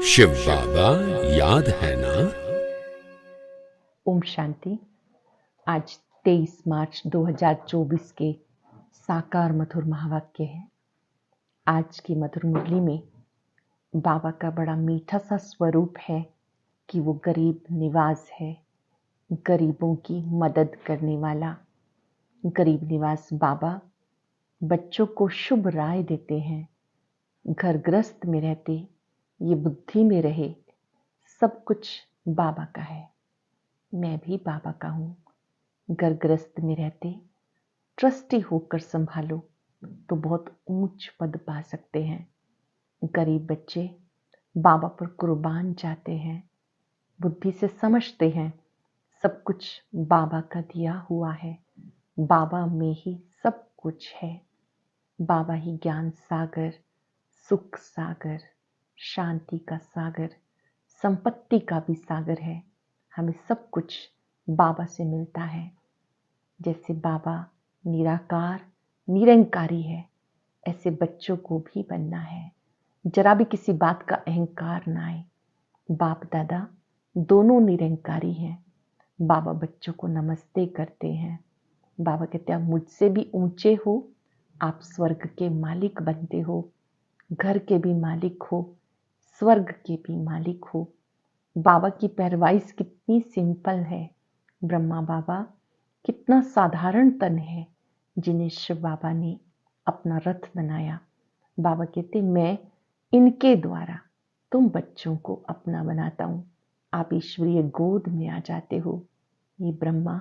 शिव बाबा याद है ना। ओम शांति। आज 23 मार्च 2024 के साकार मधुर महावाक्य है। आज की मधुर मुरली में बाबा का बड़ा मीठा सा स्वरूप है कि वो गरीब निवास है, गरीबों की मदद करने वाला। गरीब निवास बाबा बच्चों को शुभ राय देते हैं। घर गृहस्थ में रहते ये बुद्धि में रहे, सब कुछ बाबा का है। मैं भी बाबा का हूँ। घर गृहस्थ में रहते ट्रस्टी होकर संभालो तो बहुत ऊंच पद पा सकते हैं। गरीब बच्चे बाबा पर कुर्बान जाते हैं, बुद्धि से समझते हैं सब कुछ बाबा का दिया हुआ है, बाबा में ही सब कुछ है। बाबा ही ज्ञान सागर, सुख सागर, शांति का सागर, संपत्ति का भी सागर है। हमें सब कुछ बाबा से मिलता है। जैसे बाबा निराकार निरंकारी है, ऐसे बच्चों को भी बनना है। जरा भी किसी बात का अहंकार ना आए। बाप दादा दोनों निरंकारी हैं। बाबा बच्चों को नमस्ते करते हैं। बाबा कहते हैं मुझसे भी ऊंचे हो, आप स्वर्ग के मालिक बनते हो, घर के भी मालिक हो, स्वर्ग के भी मालिक हो। बाबा की पैरवाइश कितनी सिंपल है। ब्रह्मा बाबा कितना साधारण तन है, जिन्हें शिव बाबा ने अपना रथ बनाया। बाबा कहते मैं इनके द्वारा तुम बच्चों को अपना बनाता हूँ। आप ईश्वरीय गोद में आ जाते हो। ये ब्रह्मा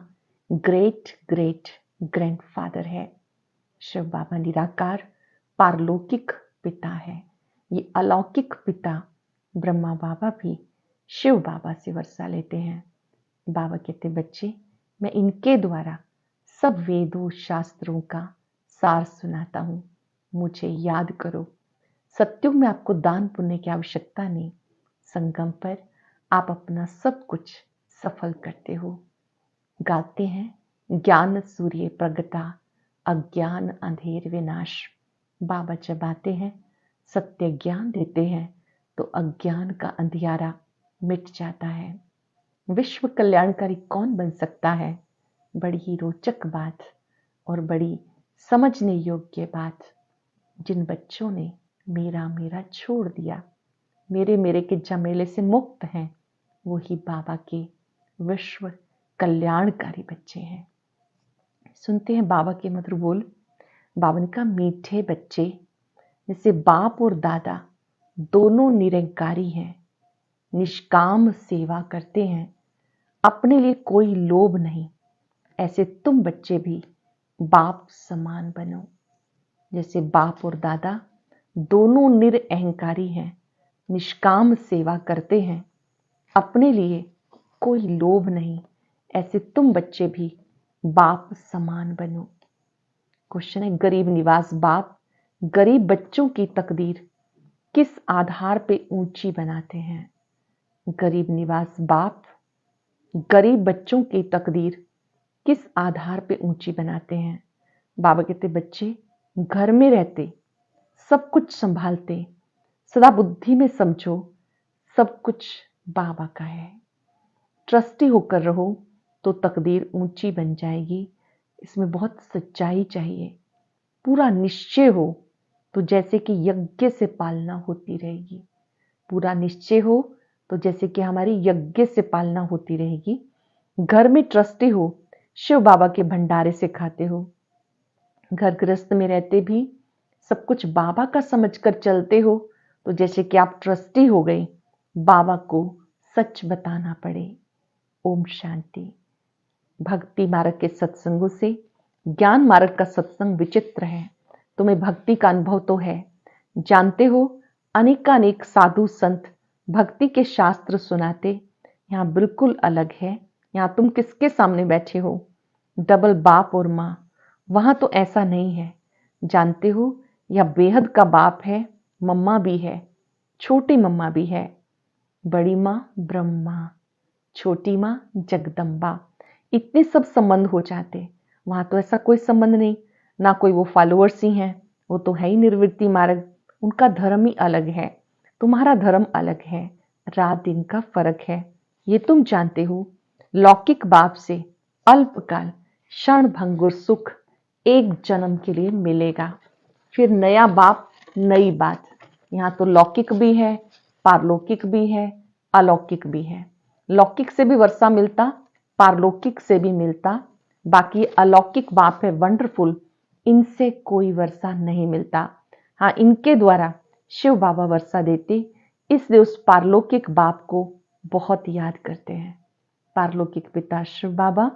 ग्रेट ग्रेट ग्रैंडफादर है। शिव बाबा निराकार पारलौकिक पिता है। ये अलौकिक पिता ब्रह्मा बाबा भी शिव बाबा से वर्षा लेते हैं। बाबा कहते बच्चे मैं इनके द्वारा सब वेदों शास्त्रों का सार सुनाता हूँ, मुझे याद करो। सत्युग में आपको दान पुण्य की आवश्यकता नहीं, संगम पर आप अपना सब कुछ सफल करते हो। गाते हैं ज्ञान सूर्य प्रगटा, अज्ञान अंधेर विनाश। बाबा जब आते हैं सत्य ज्ञान देते हैं तो अज्ञान का अंधियारा मिट जाता है। विश्व कल्याणकारी कौन बन सकता है? बड़ी ही रोचक बात और बड़ी समझने योग्य बात। जिन बच्चों ने मेरा मेरा छोड़ दिया, मेरे मेरे के झमेले से मुक्त हैं, वो ही बाबा के विश्व कल्याणकारी बच्चे हैं। सुनते हैं बाबा के मधुर बोल। बाबा ने कहा मीठे बच्चे, जैसे बाप और दादा दोनों निरंकारी हैं, निष्काम सेवा करते हैं, अपने लिए कोई लोभ नहीं, ऐसे तुम बच्चे भी बाप समान बनो। जैसे बाप और दादा दोनों निरअहंकारी हैं, निष्काम सेवा करते हैं, अपने लिए कोई लोभ नहीं, ऐसे तुम बच्चे भी बाप समान बनो। क्वेश्चन है गरीब निवास बाप गरीब बच्चों की तकदीर किस आधार पे ऊंची बनाते हैं? गरीब निवास बाप गरीब बच्चों की तकदीर किस आधार पे ऊंची बनाते हैं? बाबा कहते बच्चे घर में रहते सब कुछ संभालते, सदा बुद्धि में समझो सब कुछ बाबा का है। ट्रस्टी होकर रहो तो तकदीर ऊंची बन जाएगी। इसमें बहुत सच्चाई चाहिए। पूरा निश्चय हो तो जैसे कि यज्ञ से पालना होती रहेगी। पूरा निश्चय हो तो जैसे कि हमारी यज्ञ से पालना होती रहेगी। घर में ट्रस्टी हो, शिव बाबा के भंडारे से खाते हो। घर गृहस्थ में रहते भी सब कुछ बाबा का समझकर चलते हो तो जैसे कि आप ट्रस्टी हो गए, बाबा को सच बताना पड़े। ओम शांति। भक्ति मार्ग के सत्संगों से ज्ञान मार्ग का सत्संग विचित्र है। तुम्हें भक्ति का अनुभव तो है, जानते हो अनेकानेक साधु संत भक्ति के शास्त्र सुनाते, यहाँ बिल्कुल अलग है। यहाँ तुम किसके सामने बैठे हो? डबल बाप और माँ। वहां तो ऐसा नहीं है। जानते हो यह बेहद का बाप है, मम्मा भी है, छोटी मम्मा भी है। बड़ी माँ ब्रह्मा, छोटी माँ जगदम्बा, इतने सब संबंध हो जाते। वहां तो ऐसा कोई संबंध नहीं, ना कोई वो फॉलोअर्स ही हैं, वो तो है ही निर्वृत्ति मार्ग, उनका धर्म ही अलग है। तुम्हारा धर्म अलग है, रात दिन का फर्क है, ये तुम जानते हो। लौकिक बाप से अल्पकाल क्षण भंगुर सुख एक जन्म के लिए मिलेगा, फिर नया बाप नई बात। यहाँ तो लौकिक भी है, पारलौकिक भी है, अलौकिक भी है। लौकिक से भी वर्षा मिलता, पारलौकिक से भी मिलता, बाकी अलौकिक बाप है वंडरफुल, इनसे कोई वर्षा नहीं मिलता। हाँ, इनके द्वारा शिव बाबा वर्षा देते, इसलिए उस पारलौकिक बाप को बहुत याद करते हैं। पारलौकिक पिता शिव बाबा,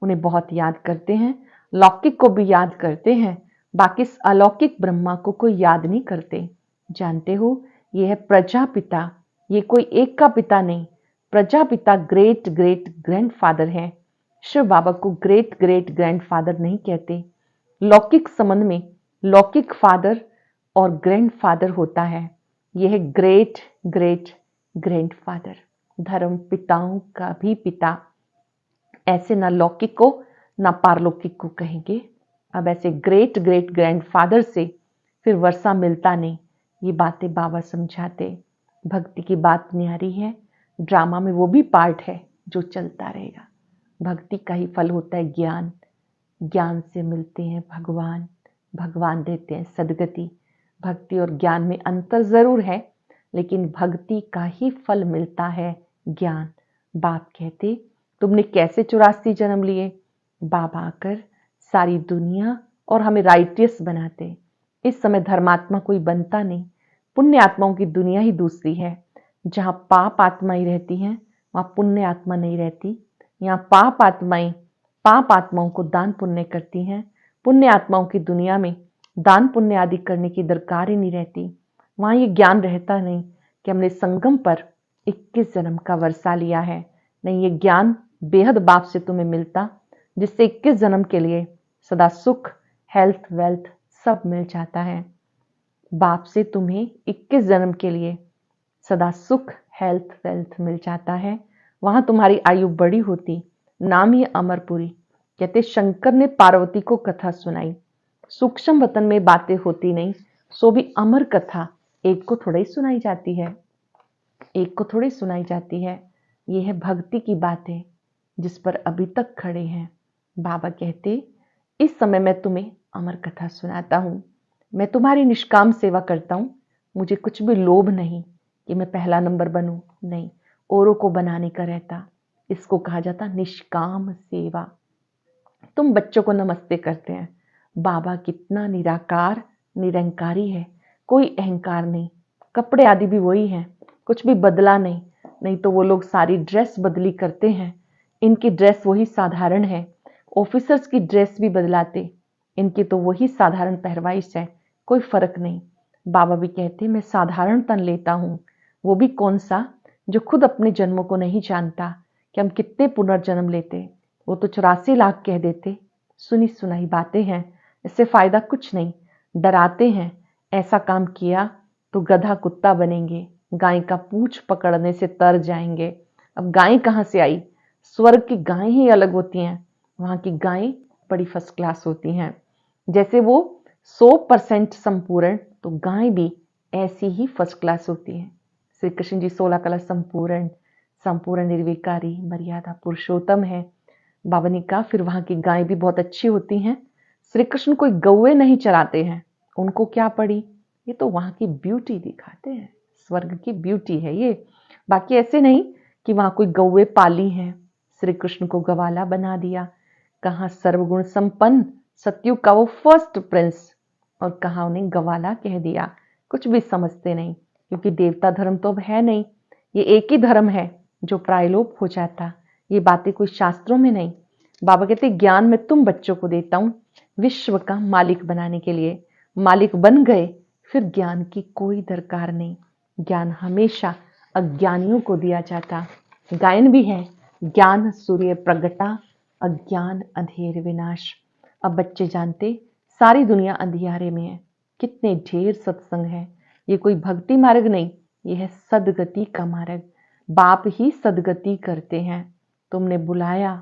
उन्हें बहुत याद करते हैं, लौकिक को भी याद करते हैं, बाकी इस अलौकिक ब्रह्मा को कोई याद नहीं करते। जानते हो, यह है प्रजापिता, ये कोई एक का पिता नहीं, प्रजापिता ग्रेट ग्रेट ग्रैंडफादर है। शिव बाबा को ग्रेट ग्रेट ग्रैंडफादर नहीं कहते। लौकिक संबंध में लौकिक फादर और ग्रैंडफादर होता है, यह है ग्रेट ग्रेट ग्रैंडफादर, धर्म पिताओं का भी पिता। ऐसे ना लौकिक को ना पारलौकिक को कहेंगे। अब ऐसे ग्रेट ग्रेट ग्रैंडफादर से फिर वर्षा मिलता नहीं, ये बातें बाबा समझाते। भक्ति की बात न्यारी है, ड्रामा में वो भी पार्ट है जो चलता रहेगा। भक्ति का ही फल होता है ज्ञान, ज्ञान से मिलते हैं भगवान, भगवान देते हैं सदगति। भक्ति और ज्ञान में अंतर जरूर है, लेकिन भक्ति का ही फल मिलता है ज्ञान। बाप कहते, तुमने कैसे 84 जन्म लिए? बाबा आकर सारी दुनिया और हमें राइटियस बनाते। इस समय धर्मात्मा कोई बनता नहीं, पुण्य आत्माओं की दुनिया ही दूसरी है। जहाँ पाप आत्मा ही रहती हैं, वहाँ पुण्य आत्मा नहीं रहती। यहाँ पाप आत्माओं को दान पुण्य करती हैं। पुण्य आत्माओं की दुनिया में दान पुण्य आदि करने की दरकार ही नहीं रहती। वहाँ ये ज्ञान रहता नहीं कि हमने संगम पर 21 जन्म का वर्षा लिया है। नहीं, ये ज्ञान बेहद बाप से तुम्हें मिलता, जिससे 21 जन्म के लिए सदा सुख, हेल्थ, वेल्थ सब मिल जाता है। बाप से तुम्हें 21 जन्म के लिए सदा सुख, हेल्थ, वेल्थ मिल जाता है। वहां तुम्हारी आयु बड़ी होती, नाम ही अमरपुरी। कहते शंकर ने पार्वती को कथा सुनाई, सूक्ष्म वतन में बातें होती नहीं, सो भी अमर कथा एक को थोड़ी सुनाई जाती है, एक को थोड़ी सुनाई जाती है। ये है भक्ति की बातें जिस पर अभी तक खड़े हैं। बाबा कहते, इस समय मैं तुम्हें अमर कथा सुनाता हूँ। मैं तुम्हारी निष्काम सेवा करता हूँ, मुझे कुछ भी लोभ नहीं कि मैं पहला नंबर बनूं, नहीं, औरों को बनाने का रहता। इसको कहा जाता निष्काम सेवा। तुम बच्चों को नमस्ते करते हैं, बाबा कितना निराकार निरंकारी है, कोई अहंकार नहीं, कपड़े आदि भी वही हैं, कुछ भी बदला नहीं। नहीं तो वो लोग सारी ड्रेस बदली करते हैं, इनकी ड्रेस वही साधारण है। ऑफिसर्स की ड्रेस भी बदलाते, इनकी तो वही साधारण पहरवाइश है, कोई फर्क नहीं। बाबा भी कहते मैं साधारण तन लेता हूँ, वो भी कौन सा, जो खुद अपने जन्मों को नहीं जानता कि हम कितने पुनर्जन्म लेते। वो तो 84 लाख कह देते। सुनी सुनाई बातें हैं, इससे फायदा कुछ नहीं। डराते हैं, ऐसा काम किया तो गधा कुत्ता बनेंगे, गाय का पूंछ पकड़ने से तर जाएंगे। अब गाय कहाँ से आई? स्वर्ग की गायें ही अलग होती हैं, वहां की गायें बड़ी फर्स्ट क्लास होती हैं। जैसे वो 100% संपूर्ण, तो गाय भी ऐसी ही फर्स्ट क्लास होती है। श्री कृष्ण जी 16 कला संपूर्ण, संपूर्ण निर्विकारी, मर्यादा पुरुषोत्तम है। बाबा ने कहा फिर वहां की गायें भी बहुत अच्छी होती हैं। श्री कृष्ण कोई गौए नहीं चराते हैं, उनको क्या पड़ी, ये तो वहां की ब्यूटी दिखाते हैं, स्वर्ग की ब्यूटी है ये। बाकी ऐसे नहीं कि वहां कोई गौए पाली हैं, श्री कृष्ण को गवाला बना दिया। कहाँ सर्वगुण संपन्न सतयुग का वो फर्स्ट प्रिंस, और कहाँ उन्हें गवाला कह दिया। कुछ भी समझते नहीं, क्योंकि देवता धर्म तो अब है नहीं, ये एक ही धर्म है जो प्रायलोप हो जाता। ये बातें कोई शास्त्रों में नहीं। बाबा कहते ज्ञान मैं तुम बच्चों को देता हूं विश्व का मालिक बनाने के लिए। मालिक बन गए फिर ज्ञान की कोई दरकार नहीं। ज्ञान हमेशा अज्ञानियों को दिया जाता। गायन भी है, ज्ञान सूर्य प्रगटा, अज्ञान अंधेर विनाश। अब बच्चे जानते सारी दुनिया अंधियारे में है, कितने ढेर सत्संग है। ये कोई भक्ति मार्ग नहीं, ये है सदगति का मार्ग। बाप ही सदगति करते हैं। तुमने बुलाया,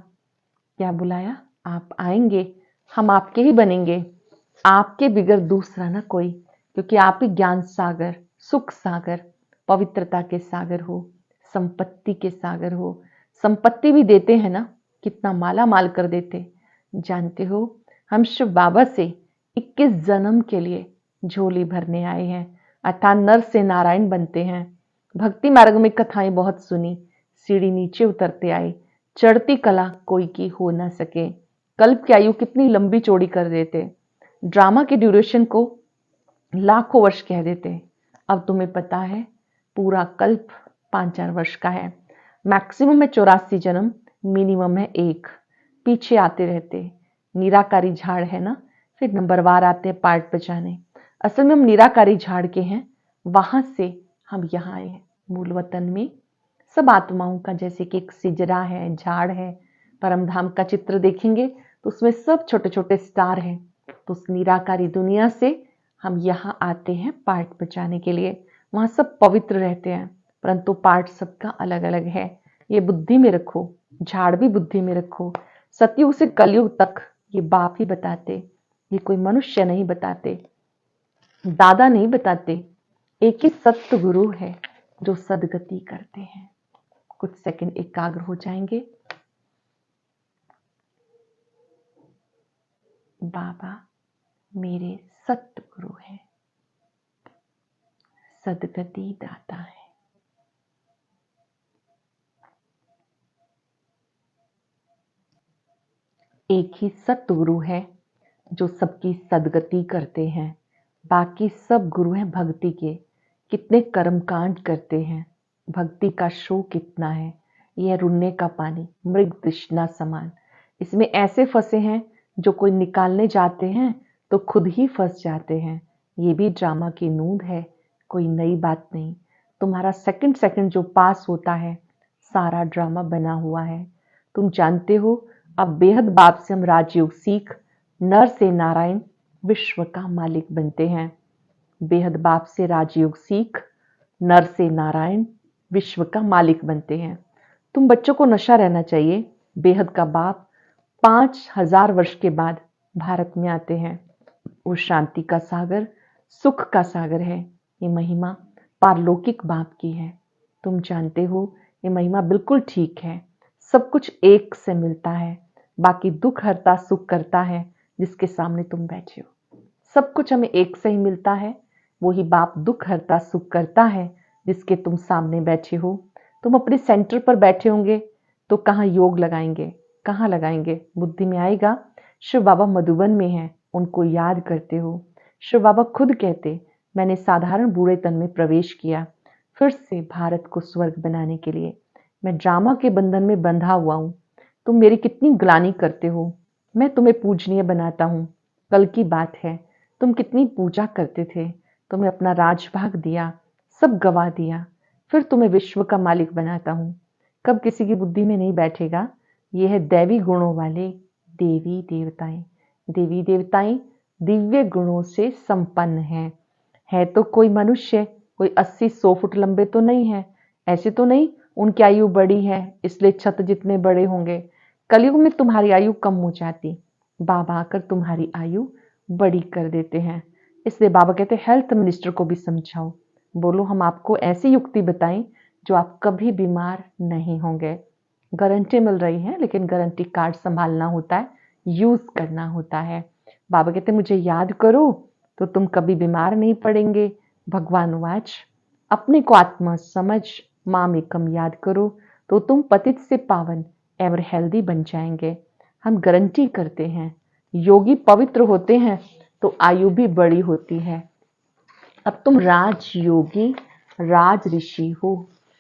क्या बुलाया? आप आएंगे, हम आपके ही बनेंगे, आपके बिगर दूसरा ना कोई, क्योंकि आप ही ज्ञान सागर, सुख सागर, पवित्रता के सागर हो, संपत्ति के सागर हो। संपत्ति भी देते हैं ना, कितना माला माल कर देते। जानते हो, हम शिव बाबा से 21 जन्म के लिए झोली भरने आए हैं, अर्थात नर से नारायण बनते हैं। भक्ति मार्ग में कथाएं बहुत सुनी, सीढ़ी नीचे उतरते आए, चढ़ती कला कोई की हो ना सके। कल्प की आयु कितनी लंबी चौड़ी कर देते, ड्रामा के ड्यूरेशन को लाखों वर्ष कह देते। अब तुम्हें पता है, पूरा कल्प 5-4 वर्ष का है। मैक्सिमम है 84 जन्म, मिनिमम है 1। पीछे आते रहते, निराकारी झाड़ है ना, फिर नंबरवार आते हैं पार्ट बचाने। असल में हम निराकारी झाड़ के हैं, वहां से हम यहाँ आए हैं मूल वतन में। सब आत्माओं का जैसे कि एक सिजरा है, झाड़ है, परमधाम का चित्र देखेंगे तो उसमें सब छोटे छोटे स्टार हैं। तो उस निराकारी दुनिया से हम यहाँ आते हैं पार्ट बचाने के लिए। वहां सब पवित्र रहते हैं, परंतु पार्ट सबका अलग अलग है। ये बुद्धि में रखो, झाड़ भी बुद्धि में रखो। सतयुग से कलयुग तक ये बाप ही बताते, ये कोई मनुष्य नहीं बताते, दादा नहीं बताते। एक ही सत्य गुरु है जो सदगति करते हैं। कुछ सेकंड एकाग्र हो जाएंगे। बाबा मेरे सत्य गुरु है, सदगति दाता है। एक ही सतगुरु है जो सबकी सदगति करते हैं। बाकी सब गुरु हैं भक्ति के, कितने कर्मकांड करते हैं। भक्ति का शो कितना है, यह रुन्ने का पानी मृग तृष्णा समान। इसमें ऐसे फंसे हैं जो कोई निकालने जाते हैं तो खुद ही फंस जाते हैं। ये भी ड्रामा की नूंद है, कोई नई बात नहीं। तुम्हारा सेकंड सेकंड जो पास होता है, सारा ड्रामा बना हुआ है। तुम जानते हो, अब बेहद बाप से हम राजयोग सीख नर से नारायण विश्व का मालिक बनते हैं। बेहद बाप से राजयोग सीख नर से नारायण विश्व का मालिक बनते हैं। तुम बच्चों को नशा रहना चाहिए। बेहद का बाप 5000 वर्ष के बाद भारत में आते हैं। वो शांति का सागर, सुख का सागर है। ये महिमा पारलौकिक बाप की है। तुम जानते हो, ये महिमा बिल्कुल ठीक है। सब कुछ एक से मिलता है। बाकी दुख हरता सुख करता है जिसके सामने तुम बैठे हो। सब कुछ हमें एक से ही मिलता है। वही बाप दुख हरता सुख करता है जिसके तुम सामने बैठे हो। तुम अपने सेंटर पर बैठे होंगे तो कहाँ योग लगाएंगे, कहाँ लगाएंगे, बुद्धि में आएगा। शिव बाबा मधुबन में हैं, उनको याद करते हो। शिव बाबा खुद कहते, मैंने साधारण बूढ़े तन में प्रवेश किया फिर से भारत को स्वर्ग बनाने के लिए। मैं ड्रामा के बंधन में बंधा हुआ हूँ। तुम मेरी कितनी ग्लानि करते हो, मैं तुम्हें पूजनीय बनाता हूँ। कल की बात है, तुम कितनी पूजा करते थे। तुम्हें अपना राजभाग दिया, सब गवा दिया, फिर तुम्हें विश्व का मालिक बनाता हूँ। कब किसी की बुद्धि में नहीं बैठेगा। यह है दैवी गुणों वाले देवी देवताएं। देवी देवताएं दिव्य गुणों से संपन्न है तो कोई मनुष्य कोई 80-100 फुट लंबे तो नहीं है। ऐसे तो नहीं उनकी आयु बड़ी है इसलिए छत जितने बड़े होंगे। कलयुग में तुम्हारी आयु कम हो जाती, बाबा आकर तुम्हारी आयु बड़ी कर देते हैं। इसलिए बाबा कहते हैं हेल्थ मिनिस्टर को भी समझाओ, बोलो हम आपको ऐसी युक्ति बताएं जो आप कभी बीमार नहीं होंगे। गारंटी मिल रही है लेकिन गारंटी कार्ड संभालना होता है, यूज करना होता है। बाबा कहते मुझे याद करो तो तुम कभी बीमार नहीं पड़ेंगे। भगवान वाच, अपने को आत्मा समझ माम एकम याद करो तो तुम पतित से पावन एवर हेल्दी बन जाएंगे। हम गारंटी करते हैं, योगी पवित्र होते हैं तो आयु भी बड़ी होती है। अब तुम राज योगी राज ऋषि हो।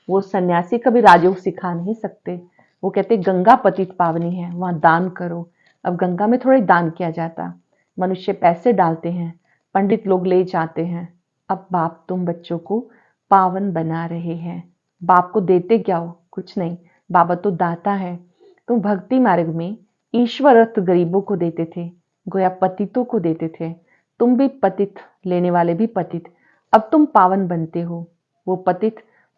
वो सन्यासी कभी राजयोग सिखा नहीं सकते। वो कहते गंगा पतित पावनी है, वहां दान करो। अब गंगा में थोड़ा दान किया जाता, मनुष्य पैसे डालते हैं, पंडित लोग ले जाते हैं। अब बाप तुम बच्चों को पावन बना रहे हैं। बाप को देते क्या हो, कुछ नहीं, बाबा तो दाता है। तुम भक्ति मार्ग में ईश्वर अर्थ गरीबों को देते थे, गोया पतितों को देते थे। तुम भी पतित, लेने वाले भी पतित। अब तुम पावन बनते हो। वो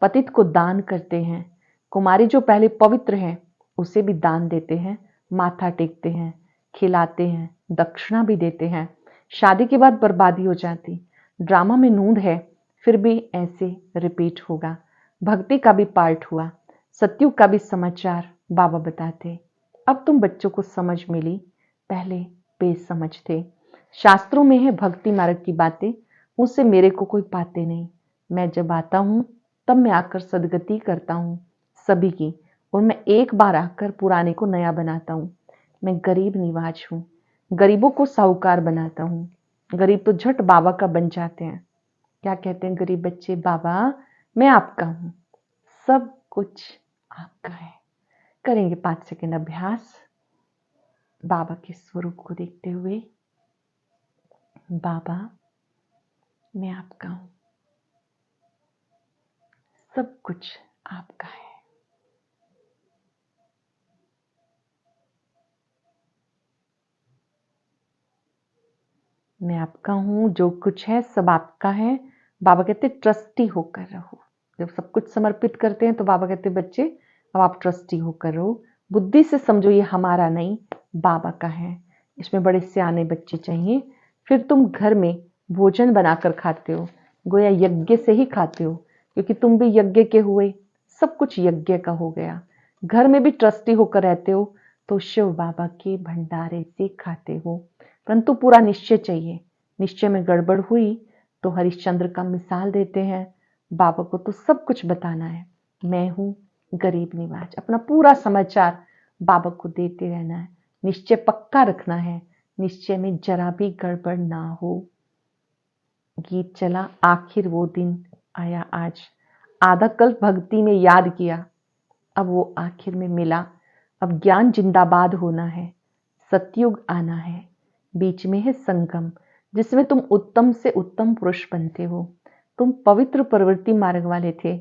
पतित को दान करते हैं। कुमारी जो पहले पवित्र है उसे भी दान देते हैं, माथा टेकते हैं, खिलाते हैं, दक्षिणा भी देते हैं। शादी के बाद बर्बादी हो जाती। ड्रामा में नूंद है, फिर भी ऐसे रिपीट होगा। भक्ति का भी पार्ट हुआ, सतयुग का भी समाचार बाबा बताते। अब तुम बच्चों को समझ मिली, पहले बेसमझ थे। शास्त्रों में है भक्ति मार्ग की बातें, उससे मेरे को कोई पाते नहीं। मैं जब आता हूँ तब मैं आकर सदगति करता हूँ सभी की, और मैं एक बार आकर पुराने को नया बनाता हूँ। मैं गरीब निवाज हूँ, गरीबों को साहूकार बनाता हूँ। गरीब तो झट बाबा का बन जाते हैं। क्या कहते हैं गरीब बच्चे? बाबा मैं आपका हूँ, सब कुछ आपका है। करेंगे 5 सेकंड अभ्यास बाबा के स्वरूप को देखते हुए। बाबा मैं आपका हूँ, सब कुछ आपका है। मैं आपका हूँ, जो कुछ है सब आपका है। बाबा कहते ट्रस्टी होकर रहो। जब सब कुछ समर्पित करते हैं तो बाबा कहते बच्चे अब आप ट्रस्टी होकर रहो। बुद्धि से समझो ये हमारा नहीं, बाबा का है। इसमें बड़े सियाने बच्चे चाहिए। फिर तुम घर में भोजन बनाकर खाते हो, गोया यज्ञ से ही खाते हो, क्योंकि तुम भी यज्ञ के हुए, सब कुछ यज्ञ का हो गया। घर में भी ट्रस्टी होकर रहते हो तो शिव बाबा के भंडारे से खाते हो, परंतु पूरा निश्चय चाहिए। निश्चय में गड़बड़ हुई तो हरिश्चंद्र का मिसाल देते हैं। बाबा को तो सब कुछ बताना है। मैं हूं गरीब निवाज, अपना पूरा समाचार बाबा को देते रहना है। निश्चय पक्का रखना है, निश्चय में जरा भी गड़बड़ ना हो। गीत चला, आखिर वो दिन आया आज। आधा कल्प भक्ति में याद किया, अब वो आखिर में मिला। अब ज्ञान जिंदाबाद होना है, सतयुग आना है। बीच में है संगम, जिसमें तुम उत्तम से उत्तम पुरुष बनते हो। तुम पवित्र प्रवृत्ति मार्ग वाले थे,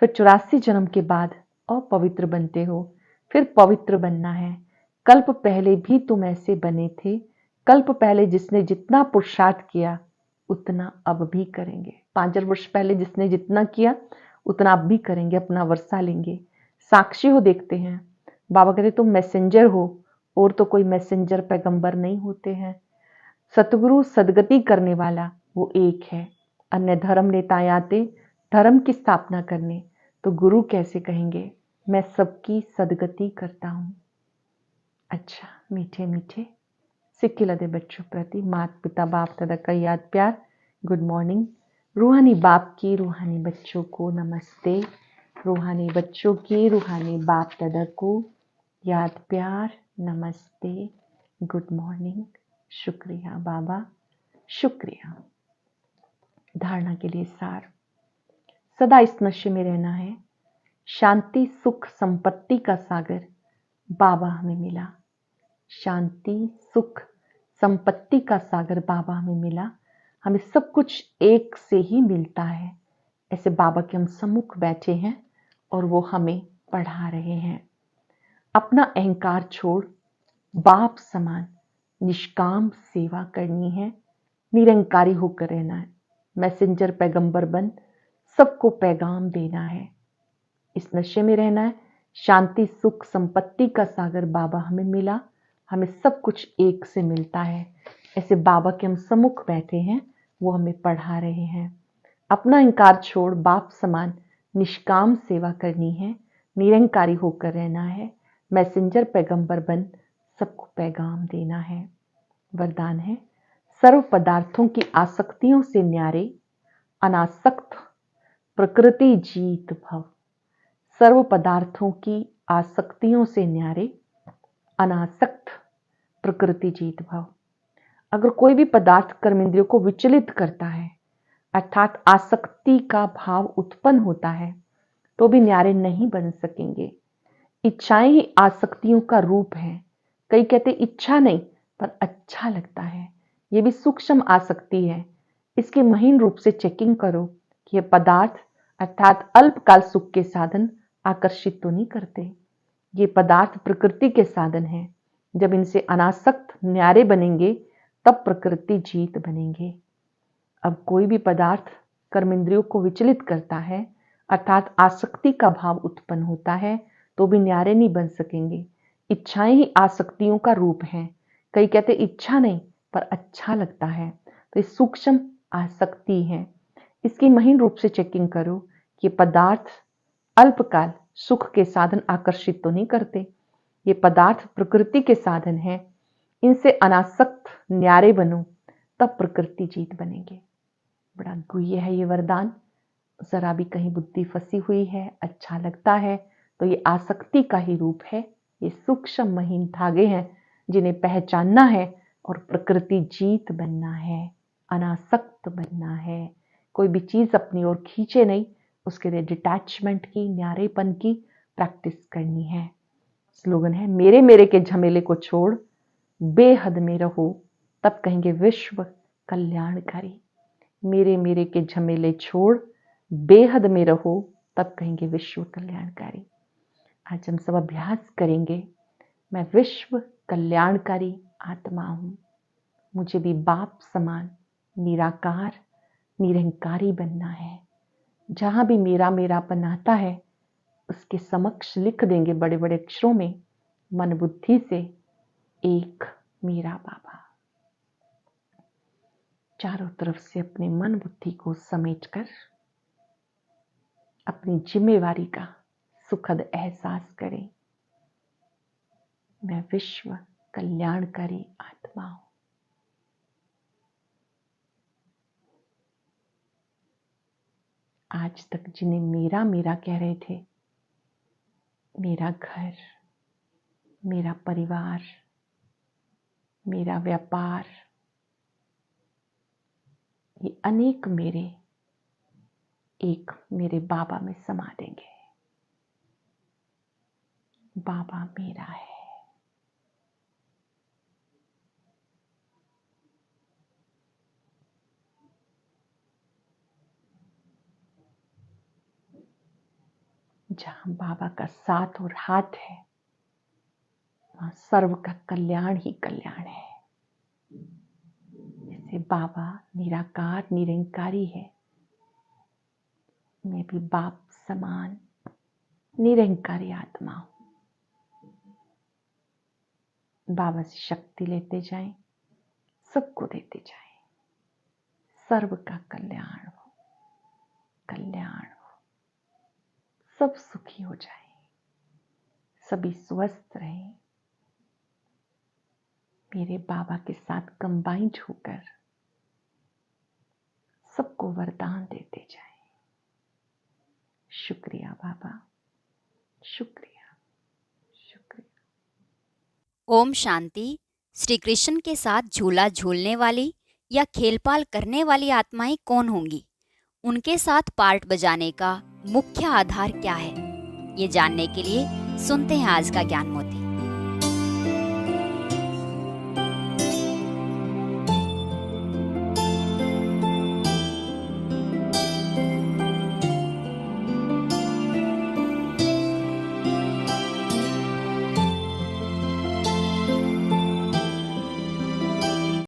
फिर 84 जन्म के बाद अपवित्र बनते हो, फिर पवित्र बनना है। कल्प पहले भी तुम ऐसे बने थे। कल्प पहले जिसने जितना पुरुषार्थ किया उतना अब भी करेंगे। 5,000 वर्ष पहले जिसने जितना किया उतना अब भी करेंगे, अपना वर्षा लेंगे। साक्षी हो, देखते हैं। बाबा कहते तुम मैसेंजर हो, और तो कोई मैसेंजर पैगंबर नहीं होते हैं। सतगुरु सदगति करने वाला वो एक है। अन्य धर्म नेता आते धर्म की स्थापना करने, तो गुरु कैसे कहेंगे मैं सबकी सदगति करता हूँ। अच्छा, मीठे मीठे सिक्किलदे बच्चों प्रति माता पिता बाप दादा का याद प्यार। Good morning. रूहानी बाप की रूहानी बच्चों को नमस्ते। रूहानी बच्चों की रूहानी बाप दादा को याद प्यार, नमस्ते, गुड मॉर्निंग, शुक्रिया बाबा, शुक्रिया। धारणा के लिए सार, सदा इस नशे में रहना है। शांति सुख संपत्ति का सागर बाबा हमें मिला। शांति सुख संपत्ति का सागर बाबा हमें मिला। हमें सब कुछ एक से ही मिलता है। ऐसे बाबा के हम सम्मुख बैठे हैं और वो हमें पढ़ा रहे हैं। अपना अहंकार छोड़ बाप समान निष्काम सेवा करनी है। निरंकारी होकर रहना है। मैसेंजर पैगंबर बन सबको पैगाम देना है। इस नशे में रहना है। शांति सुख संपत्ति का सागर बाबा हमें मिला। हमें सब कुछ एक से मिलता है। ऐसे बाबा के हम सम्मुख बैठे हैं, वो हमें पढ़ा रहे हैं। अपना अहंकार छोड़ बाप समान निष्काम सेवा करनी है। निरंकारी होकर रहना है। मैसेंजर पैगंबर बन सबको पैगाम देना है। वरदान है, सर्व पदार्थों की आसक्तियों से न्यारे अनासक्त प्रकृति जीत भव। सर्व पदार्थों की आसक्तियों से न्यारे अनासक्त प्रकृति जीत भव। अगर कोई भी पदार्थ कर्मेंद्रियों को विचलित करता है, अर्थात आसक्ति का भाव उत्पन्न होता है, तो भी न्यारे नहीं बन सकेंगे। इच्छाएं ही आसक्तियों का रूप है। कई कहते इच्छा नहीं पर अच्छा लगता है, ये भी सूक्ष्म आसक्ति है। इसके महीन रूप से चेकिंग करो कि यह पदार्थ अर्थात अल्पकाल सुख के साधन आकर्षित तो नहीं करते। ये पदार्थ प्रकृति के साधन हैं। जब इनसे अनासक्त न्यारे बनेंगे तब प्रकृति जीत बनेंगे। अब कोई भी पदार्थ कर्मेंद्रियों को विचलित करता है, अर्थात आसक्ति का भाव उत्पन्न होता है, तो भी न्यारे नहीं बन सकेंगे। इच्छाएं ही आसक्तियों का रूप हैं। कई कहते इच्छा नहीं पर अच्छा लगता है, तो ये सूक्ष्म आसक्ति है। इसकी महीन रूप से चेकिंग करो कि ये पदार्थ अल्पकाल सुख के साधन आकर्षित तो नहीं करते। ये पदार्थ प्रकृति के साधन हैं, इनसे अनासक्त न्यारे बनो, तब प्रकृति जीत बनेंगे। बड़ा गुह्य है ये वरदान। जरा भी कहीं बुद्धि फंसी हुई है, अच्छा लगता है तो ये आसक्ति का ही रूप है। ये सूक्ष्म महीन धागे हैं जिन्हें पहचानना है और प्रकृति जीत बनना है, अनासक्त बनना है। कोई भी चीज अपनी ओर खींचे नहीं, उसके लिए डिटैचमेंट की, न्यारेपन की प्रैक्टिस करनी है। स्लोगन है, मेरे मेरे के झमेले को छोड़ बेहद में रहो, तब कहेंगे विश्व कल्याणकारी। मेरे मेरे के झमेले छोड़ बेहद में रहो, तब कहेंगे विश्व कल्याणकारी। आज हम सब अभ्यास करेंगे, मैं विश्व कल्याणकारी आत्मा हूं। मुझे भी बाप समान निराकार निरंकारी बनना है। जहां भी मेरा मेरापन आता है उसके समक्ष लिख देंगे बड़े बड़े अक्षरों में, मन बुद्धि से एक मेरा बाबा। चारों तरफ से अपने मन बुद्धि को समेटकर अपनी जिम्मेवारी का सुखद एहसास करें। मैं विश्व कल्याणकारी आत्मा हूं। आज तक जिन्हें मेरा मेरा कह रहे थे, मेरा घर, मेरा परिवार, मेरा व्यापार, ये अनेक मेरे एक मेरे बाबा में समा देंगे। बाबा मेरा है। जहां बाबा का साथ और हाथ है, वहां सर्व का कल्याण ही कल्याण है। जैसे बाबा निराकार निरंकारी है, मैं भी बाप समान निरंकारी आत्मा हूं। बाबा से शक्ति लेते जाएं, सबको देते जाएं। सर्व का कल्याण हो, कल्याण हो, सब सुखी हो जाएं, सभी स्वस्थ रहें। मेरे बाबा के साथ कंबाइंड होकर सबको वरदान देते जाएं। शुक्रिया बाबा, शुक्रिया, शुक्रिया। ओम शांति। श्री कृष्ण के साथ झूला झूलने वाली या खेलपाल करने वाली आत्माएं कौन होंगी? उनके साथ पार्ट बजाने का मुख्य आधार क्या है? ये जानने के लिए सुनते हैं आज का ज्ञान मोती।